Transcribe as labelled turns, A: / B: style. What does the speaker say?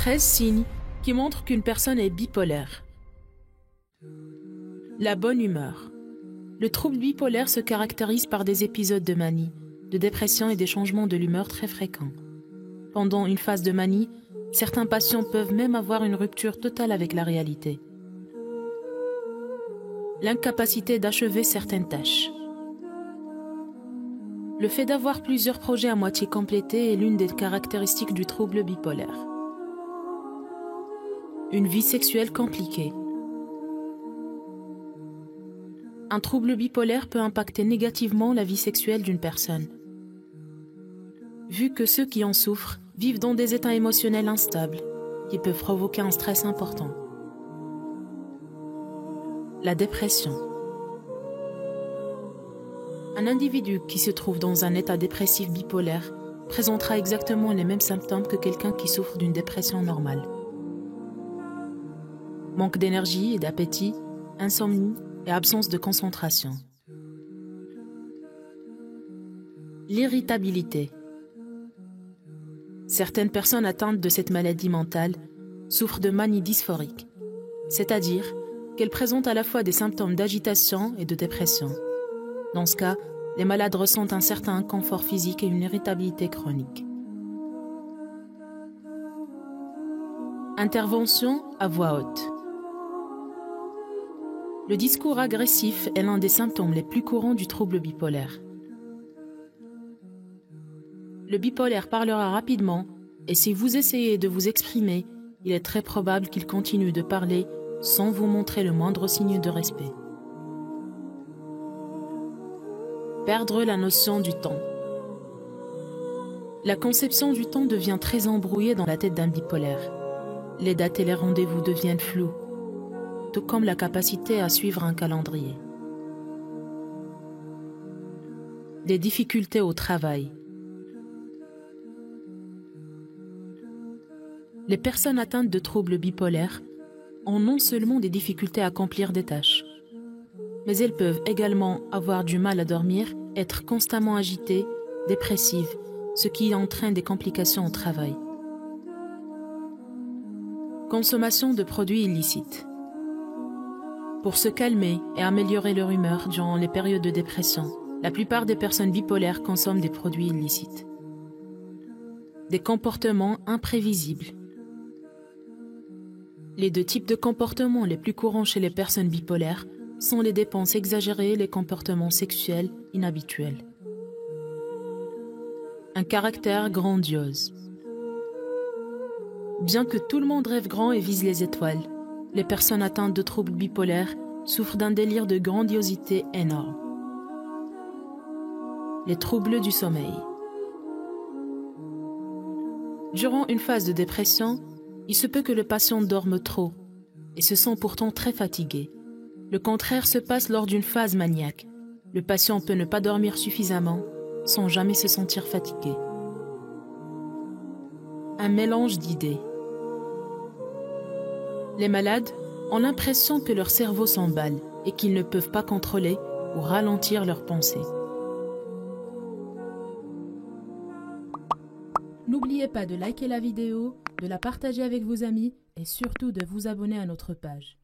A: 13 signes qui montrent qu'une personne est bipolaire. La bonne humeur. Le trouble bipolaire se caractérise par des épisodes de manie, de dépression et des changements de l'humeur très fréquents. Pendant une phase de manie, certains patients peuvent même avoir une rupture totale avec la réalité. L'incapacité d'achever certaines tâches. Le fait d'avoir plusieurs projets à moitié complétés est l'une des caractéristiques du trouble bipolaire. Une vie sexuelle compliquée. Un trouble bipolaire peut impacter négativement la vie sexuelle d'une personne. Vu que ceux qui en souffrent vivent dans des états émotionnels instables, qui peuvent provoquer un stress important. La dépression. Un individu qui se trouve dans un état dépressif bipolaire présentera exactement les mêmes symptômes que quelqu'un qui souffre d'une dépression normale. Manque d'énergie et d'appétit, insomnie et absence de concentration. L'irritabilité. Certaines personnes atteintes de cette maladie mentale souffrent de manie dysphorique, c'est-à-dire qu'elles présentent à la fois des symptômes d'agitation et de dépression. Dans ce cas, les malades ressentent un certain inconfort physique et une irritabilité chronique. Intervention à voix haute. Le discours agressif est l'un des symptômes les plus courants du trouble bipolaire. Le bipolaire parlera rapidement et si vous essayez de vous exprimer, il est très probable qu'il continue de parler sans vous montrer le moindre signe de respect. Perdre la notion du temps. La conception du temps devient très embrouillée dans la tête d'un bipolaire. Les dates et les rendez-vous deviennent flous, tout comme la capacité à suivre un calendrier. Des difficultés au travail. Les personnes atteintes de troubles bipolaires ont non seulement des difficultés à accomplir des tâches, mais elles peuvent également avoir du mal à dormir, être constamment agitées, dépressives, ce qui entraîne des complications au travail. Consommation de produits illicites. Pour se calmer et améliorer leur humeur durant les périodes de dépression, la plupart des personnes bipolaires consomment des produits illicites. Des comportements imprévisibles. Les deux types de comportements les plus courants chez les personnes bipolaires sont les dépenses exagérées et les comportements sexuels inhabituels. Un caractère grandiose. Bien que tout le monde rêve grand et vise les étoiles, les personnes atteintes de troubles bipolaires souffrent d'un délire de grandiosité énorme. Les troubles du sommeil. Durant une phase de dépression, il se peut que le patient dorme trop et se sent pourtant très fatigué. Le contraire se passe lors d'une phase maniaque. Le patient peut ne pas dormir suffisamment sans jamais se sentir fatigué. Un mélange d'idées. Les malades ont l'impression que leur cerveau s'emballe et qu'ils ne peuvent pas contrôler ou ralentir leurs pensées.
B: N'oubliez pas de liker la vidéo, de la partager avec vos amis et surtout de vous abonner à notre page.